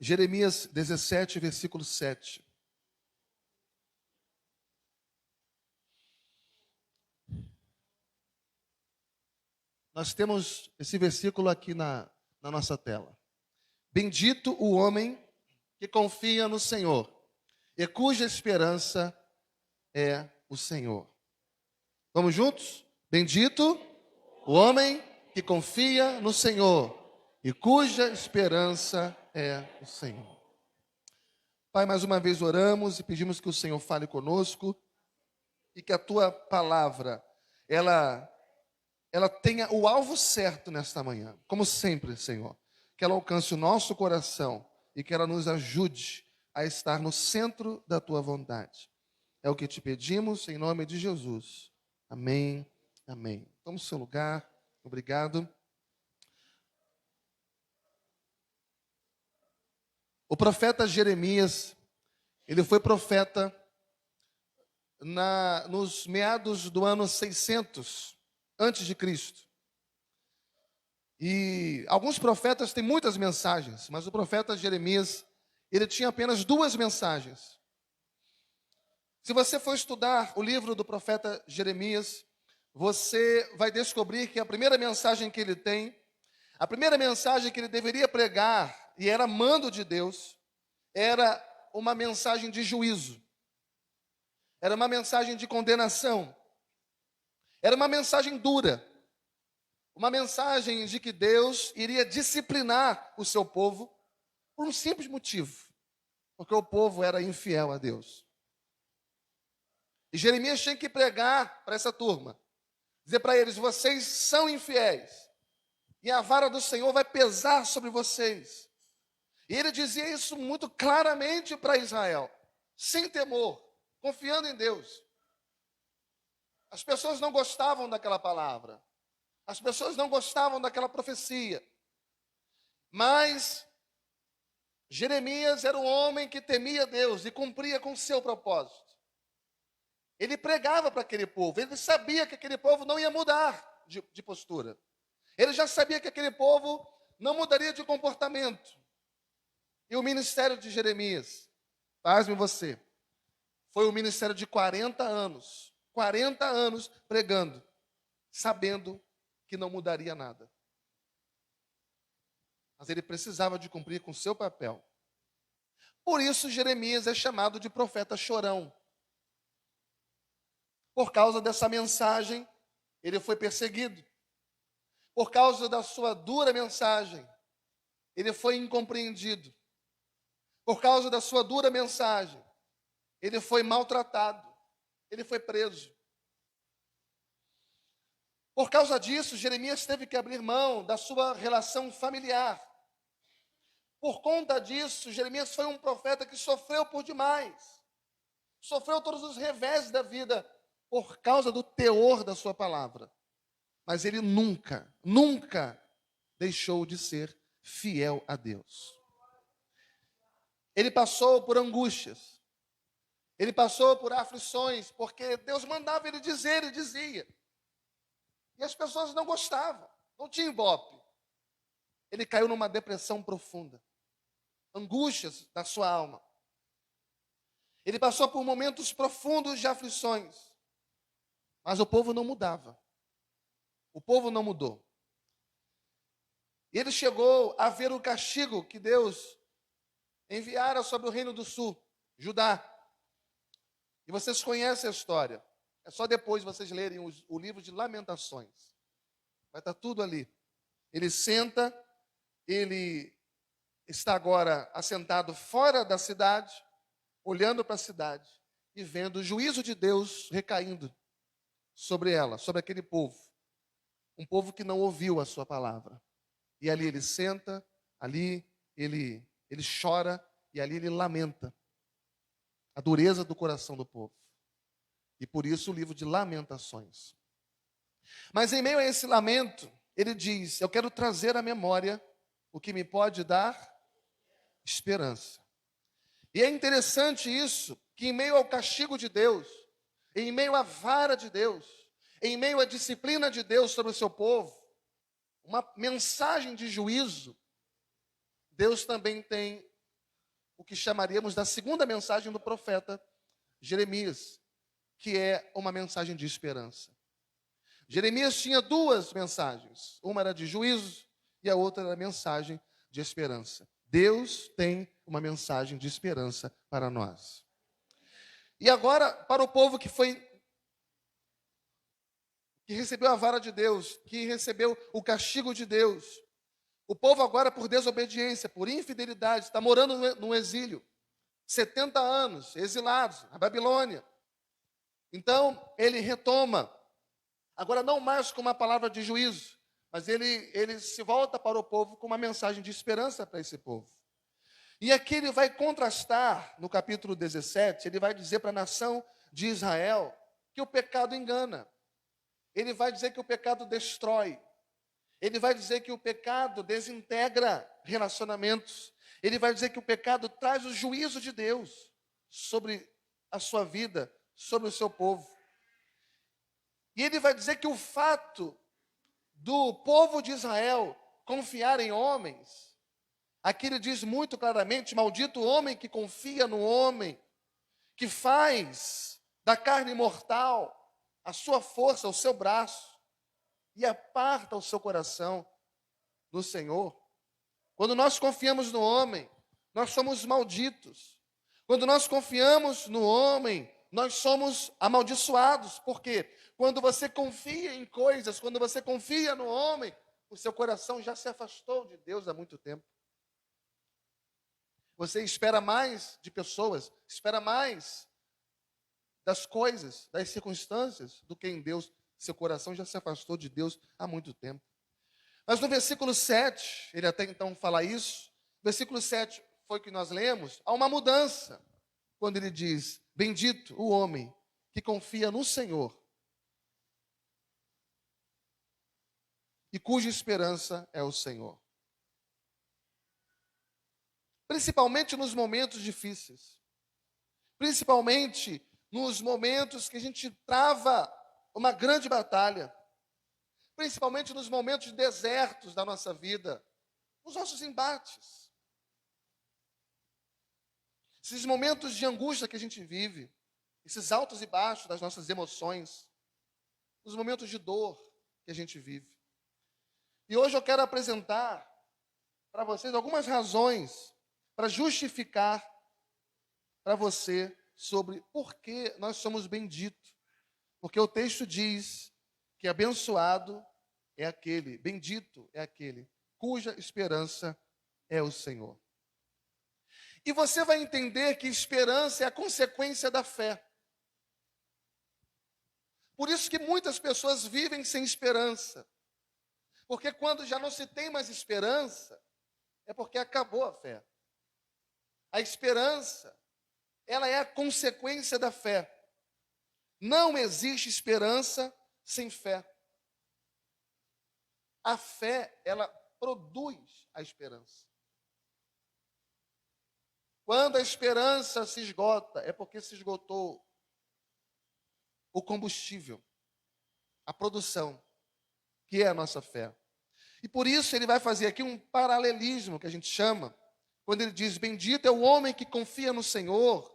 Jeremias 17, versículo 7. Nós temos esse versículo aqui na nossa tela. Bendito o homem que confia no Senhor e cuja esperança é o Senhor. Vamos juntos? Bendito o homem que confia no Senhor e cuja esperança é o Senhor. Pai, mais uma vez oramos e pedimos que o Senhor fale conosco e que a tua palavra, ela tenha o alvo certo nesta manhã, como sempre, Senhor. Que ela alcance o nosso coração e que ela nos ajude a estar no centro da tua vontade. É o que te pedimos em nome de Jesus. Amém, amém. Toma o seu lugar, obrigado. O profeta Jeremias, ele foi profeta nos meados do ano 600 antes de Cristo. E alguns profetas têm muitas mensagens, mas o profeta Jeremias, ele tinha apenas 2 mensagens. Se você for estudar o livro do profeta Jeremias, você vai descobrir que a primeira mensagem que ele tem, a primeira mensagem que ele deveria pregar, e era mando de Deus, era uma mensagem de juízo. Era uma mensagem de condenação. Era uma mensagem dura. Uma mensagem de que Deus iria disciplinar o seu povo por um simples motivo. Porque o povo era infiel a Deus. E Jeremias tinha que pregar para essa turma. Dizer para eles, vocês são infiéis. E a vara do Senhor vai pesar sobre vocês. E ele dizia isso muito claramente para Israel. Sem temor, confiando em Deus. As pessoas não gostavam daquela palavra. As pessoas não gostavam daquela profecia. Mas Jeremias era um homem que temia Deus e cumpria com o seu propósito. Ele pregava para aquele povo. Ele sabia que aquele povo não ia mudar de postura. Ele já sabia que aquele povo não mudaria de comportamento. E o ministério de Jeremias, pasme você, foi um ministério de 40 anos. 40 anos pregando, sabendo que não mudaria nada. Mas ele precisava de cumprir com o seu papel. Por isso Jeremias é chamado de profeta chorão. Por causa dessa mensagem, ele foi perseguido. Por causa da sua dura mensagem, ele foi incompreendido. Por causa da sua dura mensagem, ele foi maltratado. Ele foi preso. Por causa disso, Jeremias teve que abrir mão da sua relação familiar. Por conta disso, Jeremias foi um profeta que sofreu por demais. Sofreu todos os revés da vida por causa do teor da sua palavra. Mas ele nunca deixou de ser fiel a Deus. Ele passou por angústias. Ele passou por aflições, porque Deus mandava ele dizer, ele dizia. E as pessoas não gostavam, não tinha ibope. Ele caiu numa depressão profunda. Angústias da sua alma. Ele passou por momentos profundos de aflições. Mas o povo não mudava. O povo não mudou. E ele chegou a ver o castigo que Deus enviara sobre o reino do sul, Judá. E vocês conhecem a história. É só depois vocês lerem o livro de Lamentações. Vai estar tudo ali. Ele senta, ele está agora assentado fora da cidade, olhando para a cidade e vendo o juízo de Deus recaindo sobre ela, sobre aquele povo. Um povo que não ouviu a sua palavra. E ali ele senta, ali ele chora e ali ele lamenta a dureza do coração do povo. E por isso o livro de Lamentações. Mas em meio a esse lamento, ele diz, eu quero trazer à memória o que me pode dar esperança. E é interessante isso, que em meio ao castigo de Deus, em meio à vara de Deus, em meio à disciplina de Deus sobre o seu povo, uma mensagem de juízo, Deus também tem o que chamaríamos da segunda mensagem do profeta Jeremias, que é uma mensagem de esperança. Jeremias tinha duas mensagens, uma era de juízo e a outra era mensagem de esperança. Deus tem uma mensagem de esperança para nós. E agora, para o povo que recebeu a vara de Deus, que recebeu o castigo de Deus, o povo agora, por desobediência, por infidelidade, está morando no exílio, 70 anos, exilados, na Babilônia. Então, ele retoma, agora não mais com uma palavra de juízo, mas ele se volta para o povo com uma mensagem de esperança para esse povo. E aqui ele vai contrastar, no capítulo 17, ele vai dizer para a nação de Israel que o pecado engana. Ele vai dizer que o pecado destrói. Ele vai dizer que o pecado desintegra relacionamentos. Ele vai dizer que o pecado traz o juízo de Deus sobre a sua vida, sobre o seu povo. E ele vai dizer que o fato do povo de Israel confiar em homens, aqui ele diz muito claramente: maldito o homem que confia no homem, que faz da carne mortal a sua força, o seu braço, e aparta o seu coração do Senhor. Quando nós confiamos no homem, nós somos malditos. Quando nós confiamos no homem, nós somos amaldiçoados. Por quê? Quando você confia em coisas, quando você confia no homem, o seu coração já se afastou de Deus há muito tempo. Você espera mais de pessoas, espera mais das coisas, das circunstâncias, do que em Deus. Seu coração já se afastou de Deus há muito tempo. Mas no versículo 7, ele até então fala isso. Versículo 7 foi o que nós lemos. Há uma mudança, quando ele diz: bendito o homem que confia no Senhor e cuja esperança é o Senhor. Principalmente nos momentos difíceis. Principalmente nos momentos que a gente trava uma grande batalha. Principalmente nos momentos desertos da nossa vida. Nos nossos embates. Esses momentos de angústia que a gente vive. Esses altos e baixos das nossas emoções. Os momentos de dor que a gente vive. E hoje eu quero apresentar para vocês algumas razões para justificar para você sobre por que nós somos benditos. Porque o texto diz que abençoado é aquele, bendito é aquele, cuja esperança é o Senhor. E você vai entender que esperança é a consequência da fé. Por isso que muitas pessoas vivem sem esperança. Porque quando já não se tem mais esperança, é porque acabou a fé. A esperança, ela é a consequência da fé. Não existe esperança sem fé. A fé, ela produz a esperança. Quando a esperança se esgota, é porque se esgotou o combustível, a produção, que é a nossa fé. E por isso ele vai fazer aqui um paralelismo, que a gente chama, quando ele diz: bendito é o homem que confia no Senhor.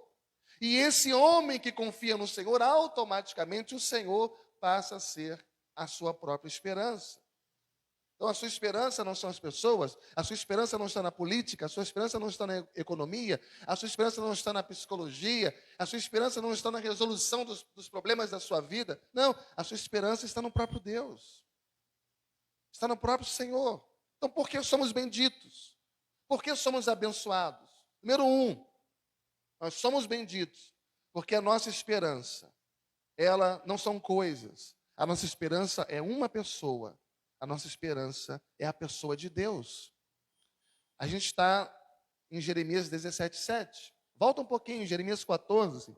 E esse homem que confia no Senhor, automaticamente o Senhor passa a ser a sua própria esperança. Então a sua esperança não são as pessoas, a sua esperança não está na política, a sua esperança não está na economia, a sua esperança não está na psicologia, a sua esperança não está na resolução dos problemas da sua vida. Não, a sua esperança está no próprio Deus. Está no próprio Senhor. Então por que somos benditos? Por que somos abençoados? Número 1, nós somos benditos porque a nossa esperança, ela não são coisas. A nossa esperança é uma pessoa. A nossa esperança é a pessoa de Deus. A gente está em Jeremias 17:7. Volta um pouquinho, Jeremias 14,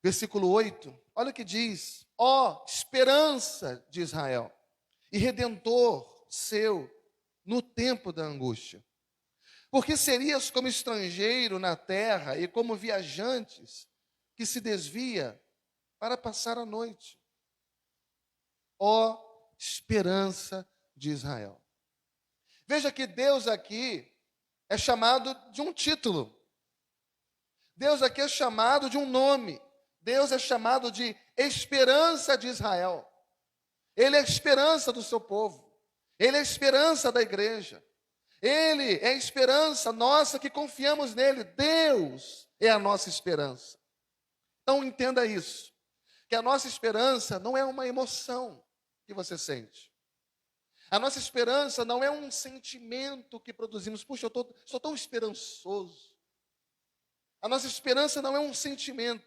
versículo 8. Olha o que diz: ó, esperança de Israel e redentor seu no tempo da angústia. Porque serias como estrangeiro na terra e como viajantes que se desvia para passar a noite. Ó, esperança de Israel. Veja que Deus aqui é chamado de um título. Deus aqui é chamado de um nome. Deus é chamado de esperança de Israel. Ele é a esperança do seu povo. Ele é a esperança da igreja. Ele é a esperança nossa que confiamos nele. Deus é a nossa esperança. Então entenda isso, que a nossa esperança não é uma emoção que você sente. A nossa esperança não é um sentimento que produzimos. Puxa, sou tão esperançoso. A nossa esperança não é um sentimento.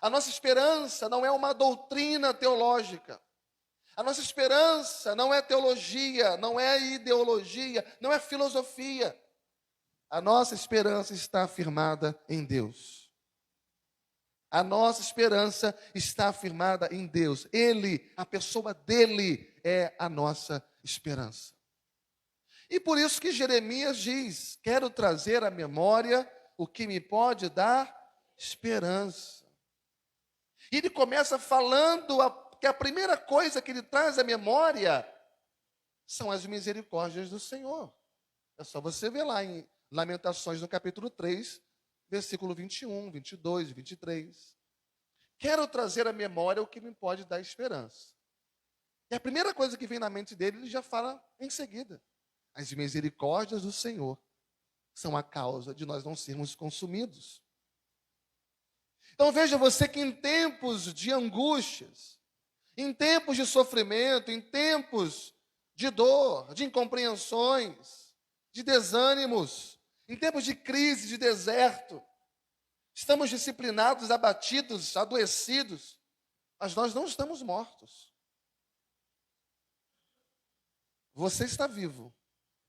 A nossa esperança não é uma doutrina teológica. A nossa esperança não é teologia, não é ideologia, não é filosofia. A nossa esperança está afirmada em Deus. A nossa esperança está afirmada em Deus. Ele, a pessoa dele, é a nossa esperança. E por isso que Jeremias diz: quero trazer à memória o que me pode dar esperança. E ele começa falando que a primeira coisa que ele traz à memória são as misericórdias do Senhor. É só você ver lá em Lamentações, no capítulo 3, versículo 21, 22, 23. Quero trazer à memória o que me pode dar esperança. E a primeira coisa que vem na mente dele, ele já fala em seguida. As misericórdias do Senhor são a causa de nós não sermos consumidos. Então veja você que em tempos de angústias, em tempos de sofrimento, em tempos de dor, de incompreensões, de desânimos, em tempos de crise, de deserto, estamos disciplinados, abatidos, adoecidos, mas nós não estamos mortos. Você está vivo.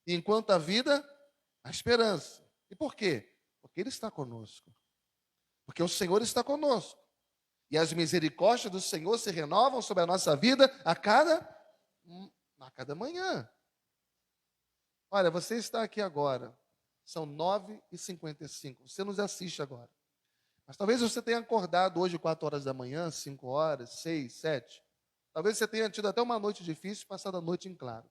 E enquanto a vida, a esperança. E por quê? Porque Ele está conosco. Porque o Senhor está conosco. E as misericórdias do Senhor se renovam sobre a nossa vida a cada manhã. Olha, você está aqui agora. São 9h55. Você nos assiste agora. Mas talvez você tenha acordado hoje 4 horas da manhã, 5 horas, 6, 7. Talvez você tenha tido até uma noite difícil, passado a noite em claro.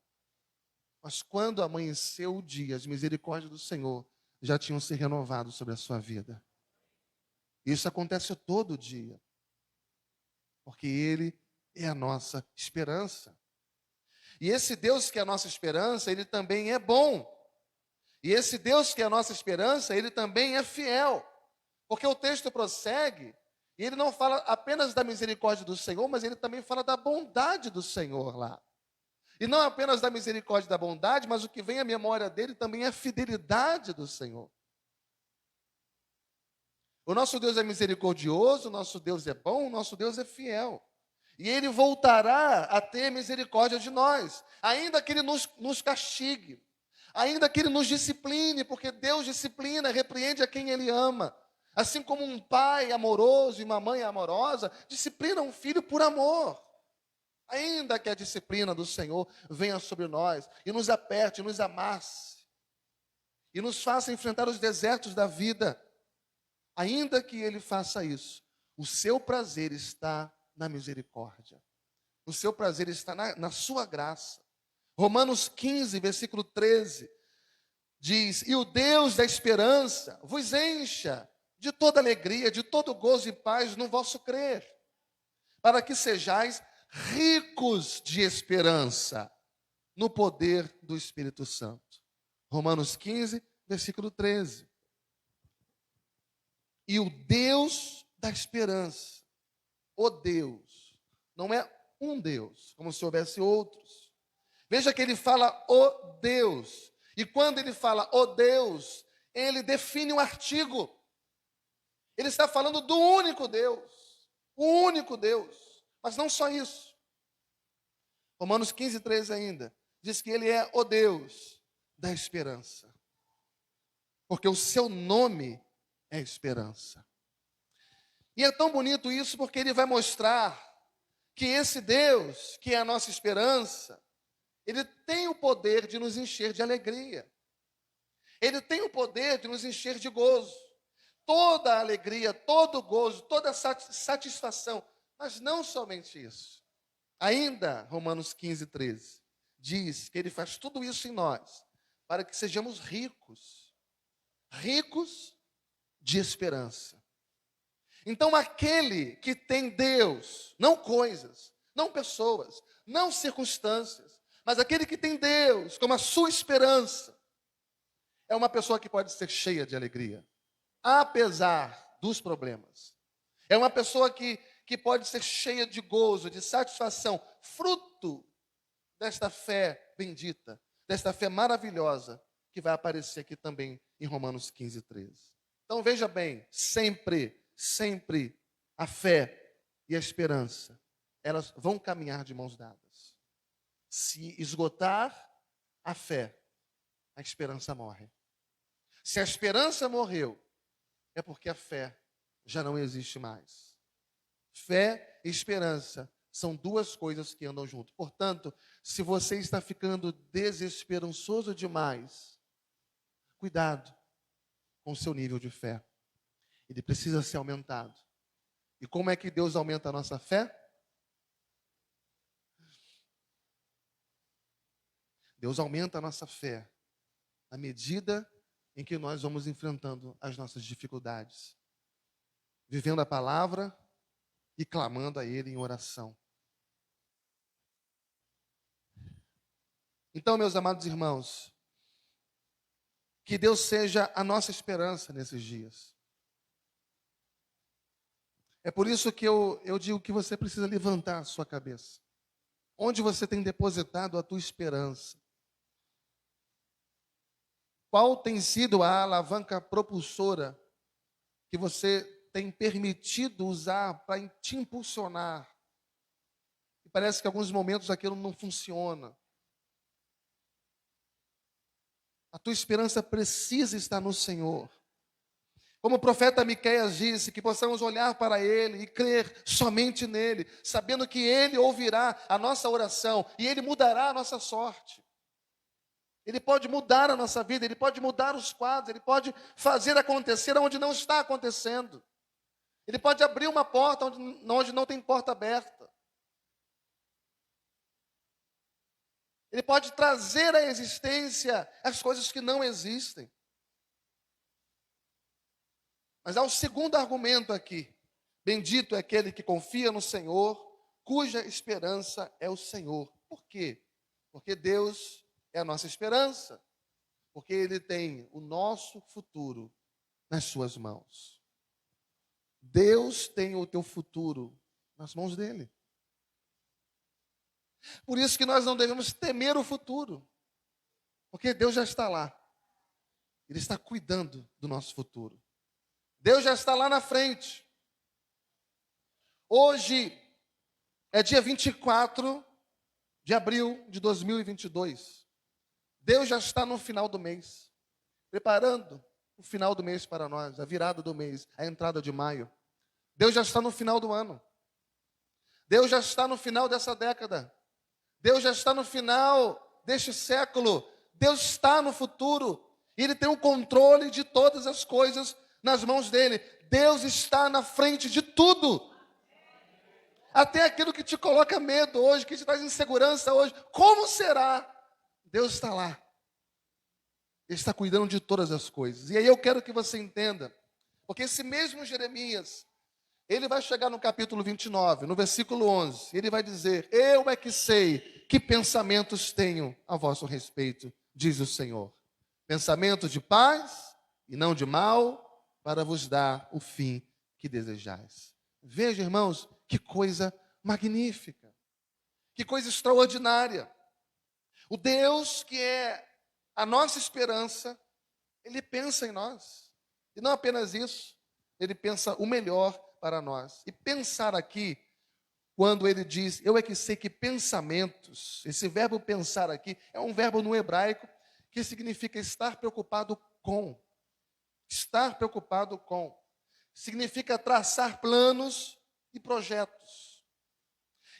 Mas quando amanheceu o dia, as misericórdias do Senhor já tinham se renovado sobre a sua vida. Isso acontece todo dia. Porque Ele é a nossa esperança. E esse Deus que é a nossa esperança, Ele também é bom. E esse Deus que é a nossa esperança, Ele também é fiel. Porque o texto prossegue, e ele não fala apenas da misericórdia do Senhor, mas ele também fala da bondade do Senhor lá. E não apenas da misericórdia e da bondade, mas o que vem à memória dele também é a fidelidade do Senhor. O nosso Deus é misericordioso, o nosso Deus é bom, o nosso Deus é fiel. E Ele voltará a ter misericórdia de nós, ainda que Ele nos castigue, ainda que Ele nos discipline, porque Deus disciplina, repreende a quem Ele ama. Assim como um pai amoroso e uma mãe amorosa disciplina um filho por amor. Ainda que a disciplina do Senhor venha sobre nós e nos aperte, nos amasse, e nos faça enfrentar os desertos da vida, ainda que Ele faça isso, o seu prazer está na misericórdia. O seu prazer está na sua graça. Romanos 15, versículo 13, diz: e o Deus da esperança vos encha de toda alegria, de todo gozo e paz no vosso crer, para que sejais ricos de esperança no poder do Espírito Santo. Romanos 15, versículo 13. E o Deus da esperança, o Deus, não é um Deus, como se houvesse outros. Veja que ele fala o Deus, e quando ele fala o Deus, ele define um artigo. Ele está falando do único Deus, o único Deus, mas não só isso. Romanos 15, 13 ainda, diz que ele é o Deus da esperança, porque o seu nome é esperança. E é tão bonito isso porque ele vai mostrar que esse Deus, que é a nossa esperança, ele tem o poder de nos encher de alegria. Ele tem o poder de nos encher de gozo. Toda a alegria, todo o gozo, toda a satisfação. Mas não somente isso. Ainda, Romanos 15, 13, diz que ele faz tudo isso em nós, para que sejamos ricos. Ricos de esperança. Então, aquele que tem Deus, não coisas, não pessoas, não circunstâncias, mas aquele que tem Deus como a sua esperança, é uma pessoa que pode ser cheia de alegria, apesar dos problemas. É uma pessoa que pode ser cheia de gozo, de satisfação, fruto desta fé bendita, desta fé maravilhosa, que vai aparecer aqui também em Romanos 15, 13. Então veja bem, sempre a fé e a esperança, elas vão caminhar de mãos dadas. Se esgotar a fé, a esperança morre. Se a esperança morreu, é porque a fé já não existe mais. Fé e esperança são duas coisas que andam junto. Portanto, se você está ficando desesperançoso demais, cuidado com o seu nível de fé. Ele precisa ser aumentado. E como é que Deus aumenta a nossa fé? Deus aumenta a nossa fé à medida em que nós vamos enfrentando as nossas dificuldades, vivendo a palavra e clamando a Ele em oração. Então, meus amados irmãos, que Deus seja a nossa esperança nesses dias. É por isso que eu digo que você precisa levantar a sua cabeça. Onde você tem depositado a tua esperança? Qual tem sido a alavanca propulsora que você tem permitido usar para te impulsionar? E parece que em alguns momentos aquilo não funciona. A tua esperança precisa estar no Senhor. Como o profeta Miqueias disse, que possamos olhar para Ele e crer somente nele, sabendo que Ele ouvirá a nossa oração e Ele mudará a nossa sorte. Ele pode mudar a nossa vida, Ele pode mudar os quadros, Ele pode fazer acontecer onde não está acontecendo. Ele pode abrir uma porta onde não tem porta aberta. Ele pode trazer à existência as coisas que não existem. Mas há um segundo argumento aqui. Bendito é aquele que confia no Senhor, cuja esperança é o Senhor. Por quê? Porque Deus é a nossa esperança. Porque Ele tem o nosso futuro nas suas mãos. Deus tem o teu futuro nas mãos dEle. Por isso que nós não devemos temer o futuro. Porque Deus já está lá. Ele está cuidando do nosso futuro. Deus já está lá na frente. Hoje é dia 24 de abril de 2022. Deus já está no final do mês, preparando o final do mês para nós, a virada do mês, a entrada de maio. Deus já está no final do ano. Deus já está no final dessa década. Deus já está no final deste século. Deus está no futuro. Ele tem o controle de todas as coisas nas mãos dele. Deus está na frente de tudo. Até aquilo que te coloca medo hoje, que te traz insegurança hoje. Como será? Deus está lá. Ele está cuidando de todas as coisas. E aí eu quero que você entenda, porque esse mesmo Jeremias, ele vai chegar no capítulo 29, no versículo 11, ele vai dizer: eu é que sei que pensamentos tenho a vosso respeito, diz o Senhor. Pensamentos de paz e não de mal, para vos dar o fim que desejais. Veja, irmãos, que coisa magnífica, que coisa extraordinária. O Deus que é a nossa esperança, Ele pensa em nós. E não apenas isso, Ele pensa o melhor para nós. E pensar aqui, quando Ele diz, eu é que sei que pensamentos, esse verbo pensar aqui, é um verbo no hebraico, que significa estar preocupado com. Estar preocupado com. Significa traçar planos e projetos.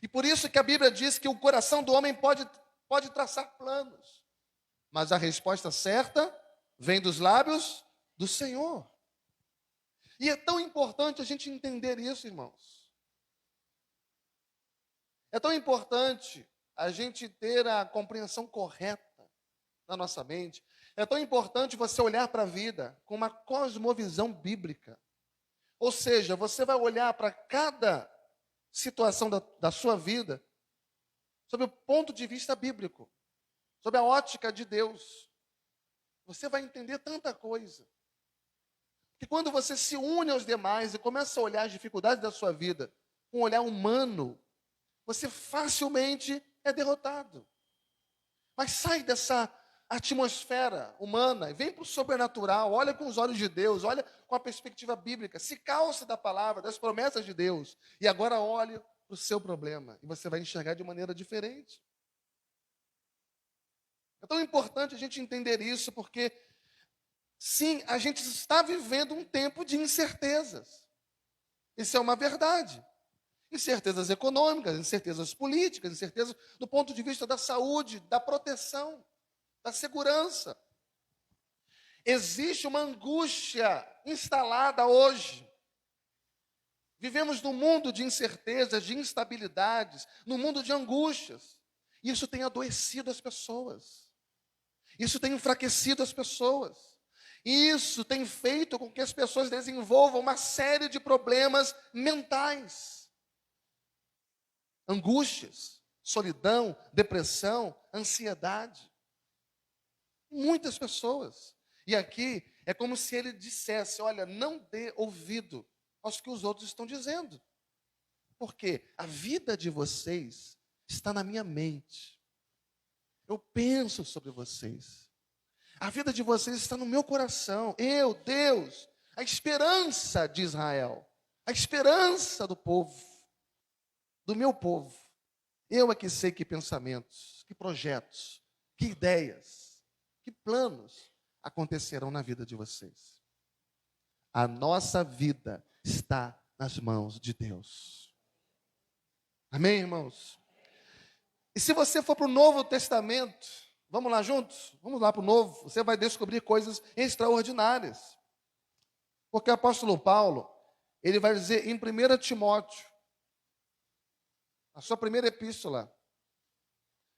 E por isso que a Bíblia diz que o coração do homem pode traçar planos, mas a resposta certa vem dos lábios do Senhor. E é tão importante a gente entender isso, irmãos. É tão importante a gente ter a compreensão correta na nossa mente. É tão importante você olhar para a vida com uma cosmovisão bíblica. Ou seja, você vai olhar para cada situação da sua vida sob o ponto de vista bíblico, sob a ótica de Deus. Você vai entender tanta coisa. Que quando você se une aos demais e começa a olhar as dificuldades da sua vida com um olhar humano, você facilmente é derrotado. Mas sai dessa atmosfera humana e vem para o sobrenatural, olha com os olhos de Deus, olha com a perspectiva bíblica, se calce da palavra, das promessas de Deus, e agora olhe para o seu problema, e você vai enxergar de maneira diferente. É tão importante a gente entender isso, porque, sim, a gente está vivendo um tempo de incertezas. Isso é uma verdade. Incertezas econômicas, incertezas políticas, incertezas do ponto de vista da saúde, da proteção, da segurança. Existe uma angústia instalada hoje. Vivemos num mundo de incertezas, de instabilidades, num mundo de angústias. Isso tem adoecido as pessoas. Isso tem enfraquecido as pessoas. Isso tem feito com que as pessoas desenvolvam uma série de problemas mentais. Angústias, solidão, depressão, ansiedade. Muitas pessoas. E aqui é como se ele dissesse, olha, não dê ouvido aos que os outros estão dizendo. Porque a vida de vocês está na minha mente. Eu penso sobre vocês. A vida de vocês está no meu coração. Eu, Deus, a esperança de Israel, a esperança do povo, do meu povo. Eu é que sei que pensamentos, que projetos, que ideias, que planos acontecerão na vida de vocês. A nossa vida está nas mãos de Deus. Amém, irmãos? E se você for para o Novo Testamento, vamos lá juntos? Vamos lá para o Novo, você vai descobrir coisas extraordinárias. Porque o apóstolo Paulo, ele vai dizer em 1 Timóteo, a sua primeira epístola,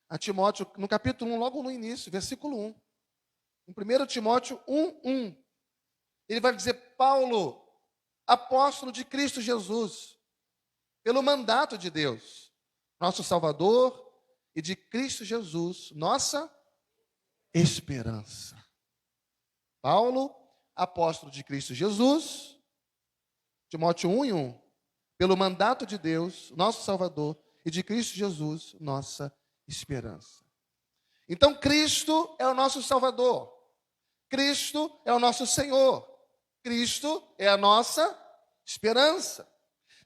a Timóteo, no capítulo 1, logo no início, versículo 1. Em 1 Timóteo 1:1, ele vai dizer, Paulo, apóstolo de Cristo Jesus, pelo mandato de Deus, nosso Salvador, e de Cristo Jesus, nossa esperança. Paulo, apóstolo de Cristo Jesus, Timóteo 1:1, pelo mandato de Deus, nosso Salvador, e de Cristo Jesus, nossa esperança. Então, Cristo é o nosso Salvador. Cristo é o nosso Senhor. Cristo é a nossa esperança.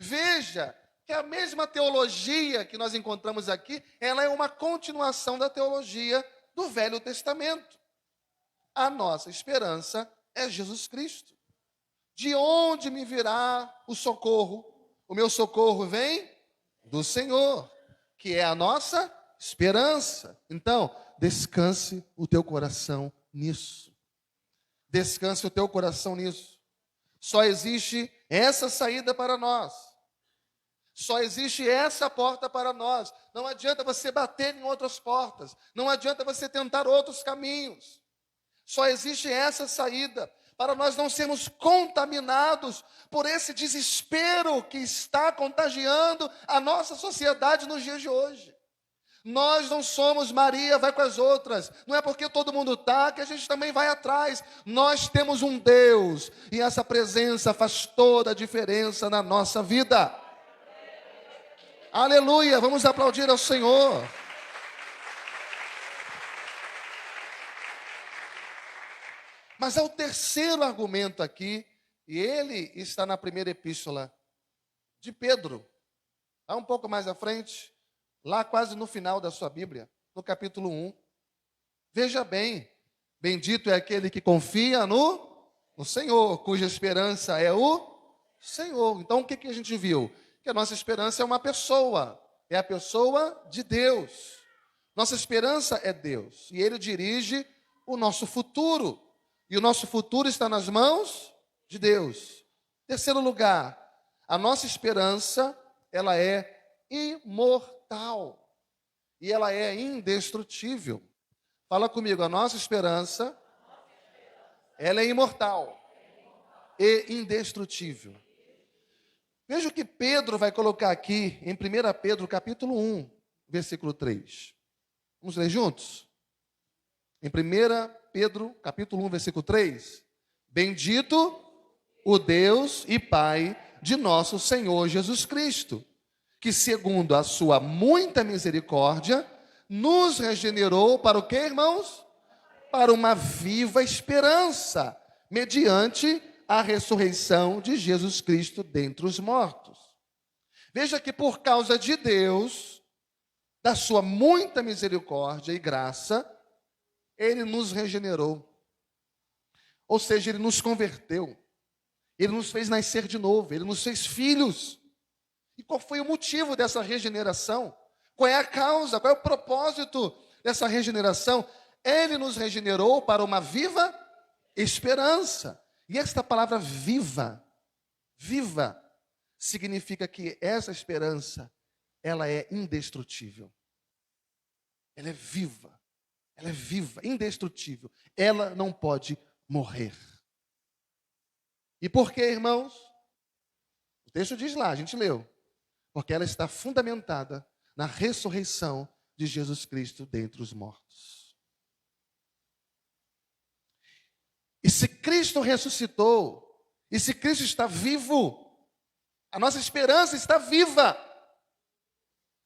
Veja que a mesma teologia que nós encontramos aqui, ela é uma continuação da teologia do Velho Testamento. A nossa esperança é Jesus Cristo. De onde me virá o socorro? O meu socorro vem do Senhor, que é a nossa esperança. Então, descanse o teu coração nisso. Descanse o teu coração nisso. Só existe essa saída para nós. Só existe essa porta para nós. Não adianta você bater em outras portas. Não adianta você tentar outros caminhos. Só existe essa saída para nós não sermos contaminados por esse desespero que está contagiando a nossa sociedade nos dias de hoje. Nós não somos Maria, vai com as outras. Não é porque todo mundo está que a gente também vai atrás. Nós temos um Deus e essa presença faz toda a diferença na nossa vida. Aleluia, vamos aplaudir ao Senhor. Mas há o terceiro argumento aqui, e ele está na primeira epístola de Pedro. Lá um pouco mais à frente, lá quase no final da sua Bíblia, no capítulo 1. Veja bem, bendito é aquele que confia no Senhor, cuja esperança é o Senhor. Então o que a gente viu? Que a nossa esperança é uma pessoa, é a pessoa de Deus. Nossa esperança é Deus, e Ele dirige o nosso futuro. E o nosso futuro está nas mãos de Deus. Terceiro lugar, a nossa esperança, ela é imortal. E ela é indestrutível. Fala comigo, a nossa esperança Ela é imortal e indestrutível. Veja o que Pedro vai colocar aqui em 1 Pedro capítulo 1, versículo 3. Vamos ler juntos? Em 1 Pedro capítulo 1, versículo 3. Bendito o Deus e Pai de nosso Senhor Jesus Cristo, que segundo a sua muita misericórdia, nos regenerou para o quê, irmãos? Para uma viva esperança, mediante a ressurreição de Jesus Cristo dentre os mortos. Veja que por causa de Deus, da sua muita misericórdia e graça, Ele nos regenerou. Ou seja, Ele nos converteu. Ele nos fez nascer de novo, Ele nos fez filhos. E qual foi o motivo dessa regeneração? Qual é a causa, qual é o propósito dessa regeneração? Ele nos regenerou para uma viva esperança. E esta palavra viva, viva, significa que essa esperança, ela é indestrutível. Ela é viva, indestrutível. Ela não pode morrer. E por quê, irmãos? O texto diz lá, a gente leu. Porque ela está fundamentada na ressurreição de Jesus Cristo dentre os mortos. E se Cristo ressuscitou, e se Cristo está vivo, a nossa esperança está viva.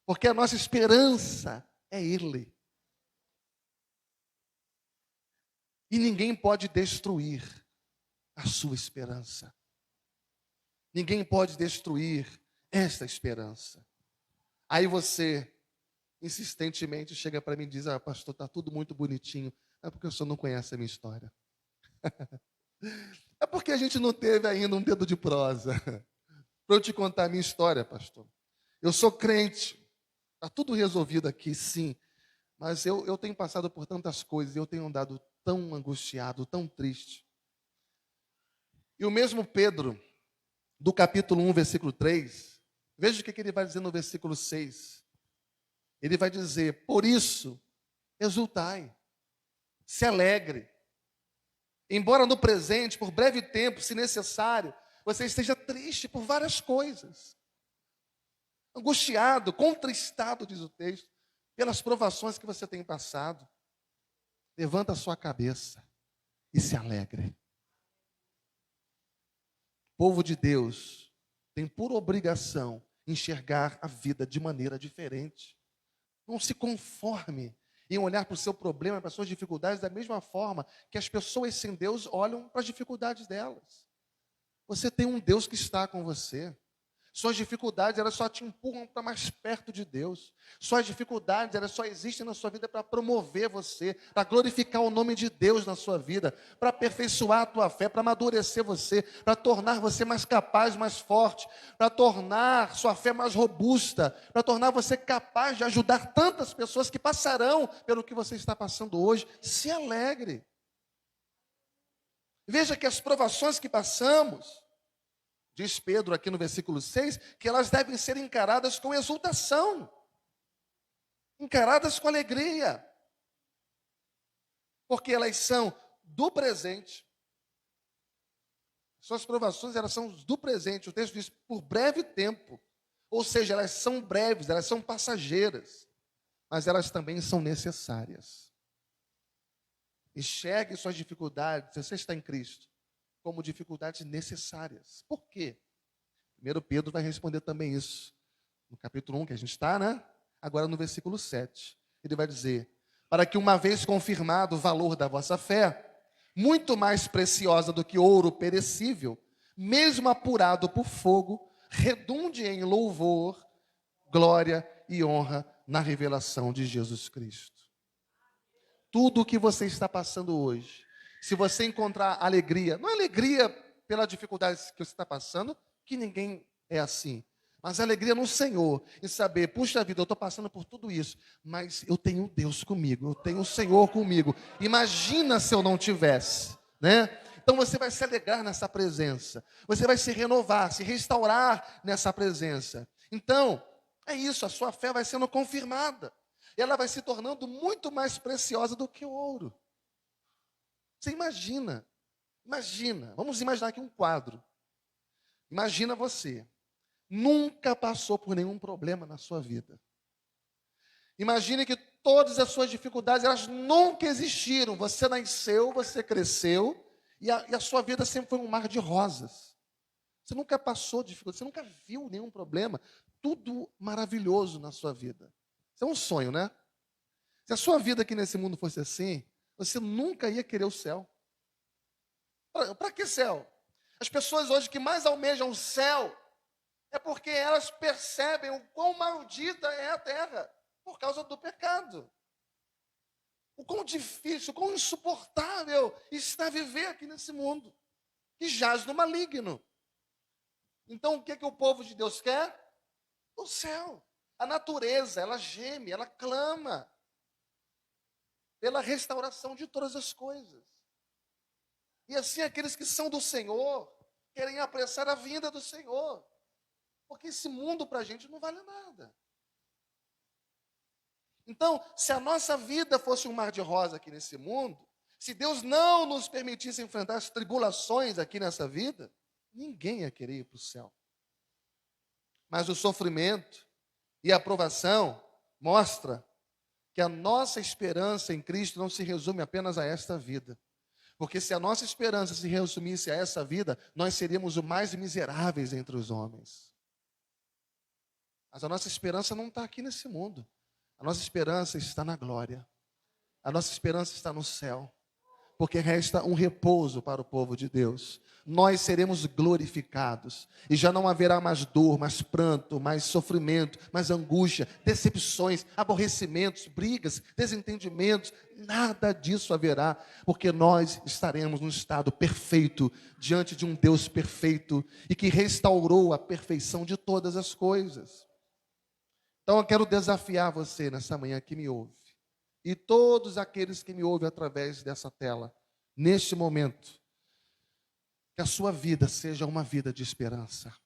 Porque a nossa esperança é Ele. E ninguém pode destruir a sua esperança. Ninguém pode destruir esta esperança. Aí você, insistentemente, chega para mim e diz: ah, pastor, está tudo muito bonitinho. É porque o senhor não conhece a minha história. É porque a gente não teve ainda um dedo de prosa para eu te contar a minha história, pastor. Eu sou crente, está tudo resolvido aqui, sim, mas eu tenho passado por tantas coisas, eu tenho andado tão angustiado, tão triste. E o mesmo Pedro, do capítulo 1, versículo 3, veja o que ele vai dizer no versículo 6. Ele vai dizer: por isso, exultai, se alegre, embora no presente, por breve tempo, se necessário, você esteja triste por várias coisas, angustiado, contristado, diz o texto, pelas provações que você tem passado. Levanta a sua cabeça e se alegre. O povo de Deus tem por obrigação enxergar a vida de maneira diferente. Não se conforme em olhar para o seu problema, para as suas dificuldades, da mesma forma que as pessoas sem Deus olham para as dificuldades delas. Você tem um Deus que está com você. Suas dificuldades, elas só te empurram para mais perto de Deus. Suas dificuldades, elas só existem na sua vida para promover você, para glorificar o nome de Deus na sua vida, para aperfeiçoar a tua fé, para amadurecer você, para tornar você mais capaz, mais forte, para tornar sua fé mais robusta, para tornar você capaz de ajudar tantas pessoas que passarão pelo que você está passando hoje. Se alegre. Veja que as provações que passamos, diz Pedro aqui no versículo 6, que elas devem ser encaradas com exultação, encaradas com alegria, porque elas são do presente. Suas provações, elas são do presente. O texto diz por breve tempo, ou seja, elas são breves, elas são passageiras, mas elas também são necessárias. Enxergue suas dificuldades, se você está em Cristo, como dificuldades necessárias. Por quê? 1 Pedro vai responder também isso. No capítulo 1 que a gente está, né? Agora no versículo 7. Ele vai dizer: para que uma vez confirmado o valor da vossa fé, muito mais preciosa do que ouro perecível, mesmo apurado por fogo, redunde em louvor, glória e honra na revelação de Jesus Cristo. Tudo o que você está passando hoje, se você encontrar alegria, não é alegria pela dificuldade que você está passando, que ninguém é assim, mas alegria no Senhor, em saber, puxa vida, eu estou passando por tudo isso, mas eu tenho Deus comigo, eu tenho o Senhor comigo. Imagina se eu não tivesse, né? Então você vai se alegrar nessa presença, você vai se renovar, se restaurar nessa presença. Então, é isso, a sua fé vai sendo confirmada, e ela vai se tornando muito mais preciosa do que o ouro. Você imagina Imagina, vamos imaginar aqui um quadro. Imagina você, nunca passou por nenhum problema na sua vida. Imagine que todas as suas dificuldades, elas nunca existiram. Você nasceu, você cresceu, e a sua vida sempre foi um mar de rosas. Você nunca passou dificuldade, você nunca viu nenhum problema. Tudo maravilhoso na sua vida. Isso é um sonho, né? Se a sua vida aqui nesse mundo fosse assim, você nunca ia querer o céu. Para que céu? As pessoas hoje que mais almejam o céu é porque elas percebem o quão maldita é a terra por causa do pecado. O quão difícil, o quão insuportável está viver aqui nesse mundo, que jaz no maligno. Então, o que o povo de Deus quer? O céu. A natureza, ela geme, ela clama pela restauração de todas as coisas. E assim, aqueles que são do Senhor querem apressar a vinda do Senhor. Porque esse mundo para a gente não vale nada. Então, se a nossa vida fosse um mar de rosa aqui nesse mundo, se Deus não nos permitisse enfrentar as tribulações aqui nessa vida, ninguém ia querer ir para o céu. Mas o sofrimento e a provação mostra que a nossa esperança em Cristo não se resume apenas a esta vida. Porque se a nossa esperança se resumisse a essa vida, nós seríamos os mais miseráveis entre os homens. Mas a nossa esperança não está aqui nesse mundo. A nossa esperança está na glória. A nossa esperança está no céu. Porque resta um repouso para o povo de Deus. Nós seremos glorificados. E já não haverá mais dor, mais pranto, mais sofrimento, mais angústia, decepções, aborrecimentos, brigas, desentendimentos. Nada disso haverá. Porque nós estaremos num estado perfeito, diante de um Deus perfeito e que restaurou a perfeição de todas as coisas. Então eu quero desafiar você nessa manhã que me ouve. E todos aqueles que me ouvem através dessa tela, neste momento, que a sua vida seja uma vida de esperança.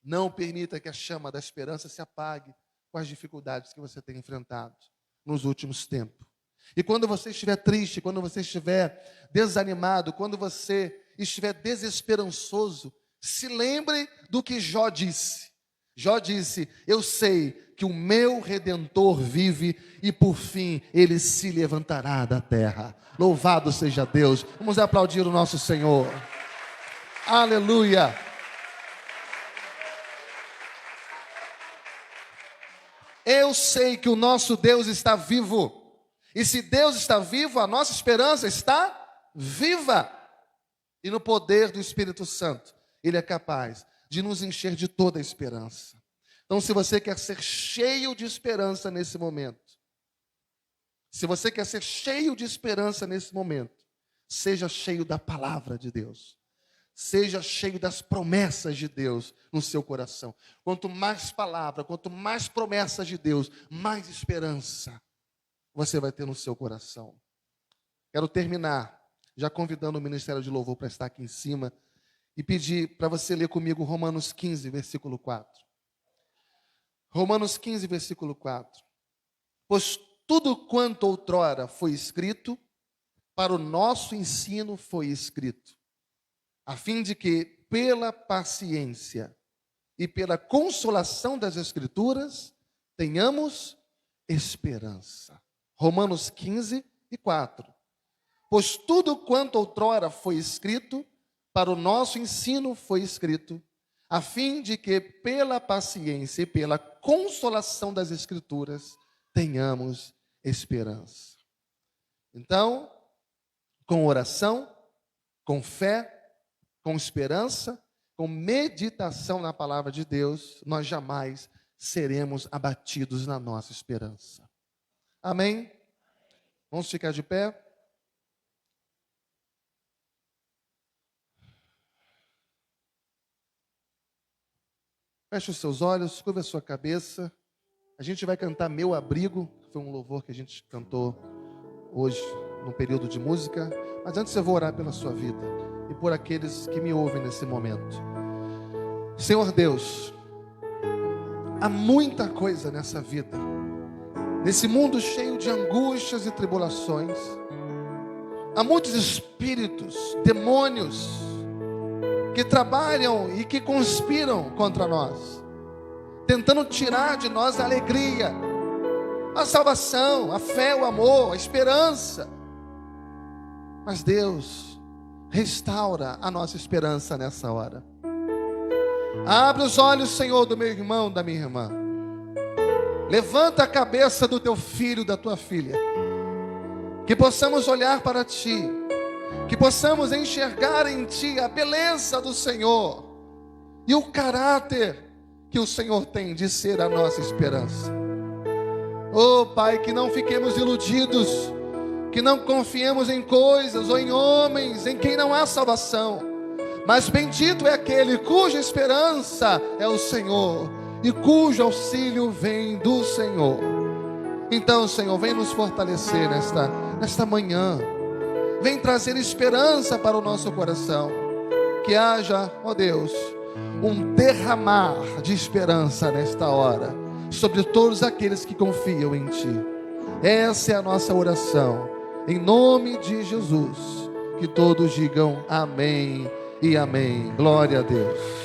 Não permita que a chama da esperança se apague com as dificuldades que você tem enfrentado nos últimos tempos. E quando você estiver triste, quando você estiver desanimado, quando você estiver desesperançoso, se lembre do que Jó disse. Jó disse: eu sei que o meu Redentor vive e por fim ele se levantará da terra. Louvado seja Deus. Vamos aplaudir o nosso Senhor. Aleluia. Eu sei que o nosso Deus está vivo. E se Deus está vivo, a nossa esperança está viva. E no poder do Espírito Santo, Ele é capaz de nos encher de toda a esperança. Então, se você quer ser cheio de esperança nesse momento, se você quer ser cheio de esperança nesse momento, seja cheio da palavra de Deus. Seja cheio das promessas de Deus no seu coração. Quanto mais palavra, quanto mais promessas de Deus, mais esperança você vai ter no seu coração. Quero terminar já convidando o Ministério de Louvor para estar aqui em cima e pedir para você ler comigo Romanos 15, versículo 4. Romanos 15, versículo 4. Pois tudo quanto outrora foi escrito, para o nosso ensino foi escrito, a fim de que, pela paciência e pela consolação das Escrituras, tenhamos esperança. Romanos 15 e 4. Pois tudo quanto outrora foi escrito, para o nosso ensino foi escrito, a fim de que, pela paciência e pela consolação das Escrituras, tenhamos esperança. Então, com oração, com fé, com esperança, com meditação na palavra de Deus, nós jamais seremos abatidos na nossa esperança. Amém? Vamos ficar de pé? Feche os seus olhos, curva a sua cabeça. A gente vai cantar Meu Abrigo, que foi um louvor que a gente cantou hoje, no período de música. Mas antes eu vou orar pela sua vida e por aqueles que me ouvem nesse momento. Senhor Deus, há muita coisa nessa vida, nesse mundo cheio de angústias e tribulações. Há muitos espíritos, demônios, que trabalham e que conspiram contra nós, tentando tirar de nós a alegria, a salvação, a fé, o amor, a esperança. Mas Deus restaura a nossa esperança nessa hora. Abre os olhos, Senhor, do meu irmão, da minha irmã. Levanta a cabeça do teu filho, da tua filha. Que possamos olhar para Ti, que possamos enxergar em Ti a beleza do Senhor e o caráter que o Senhor tem de ser a nossa esperança. Oh Pai, que não fiquemos iludidos, que não confiemos em coisas ou em homens em quem não há salvação, mas bendito é aquele cuja esperança é o Senhor e cujo auxílio vem do Senhor. Então, Senhor, vem nos fortalecer nesta manhã, vem trazer esperança para o nosso coração, que haja, ó Deus, um derramar de esperança nesta hora, sobre todos aqueles que confiam em Ti. Essa é a nossa oração, em nome de Jesus, que todos digam amém e amém. Glória a Deus.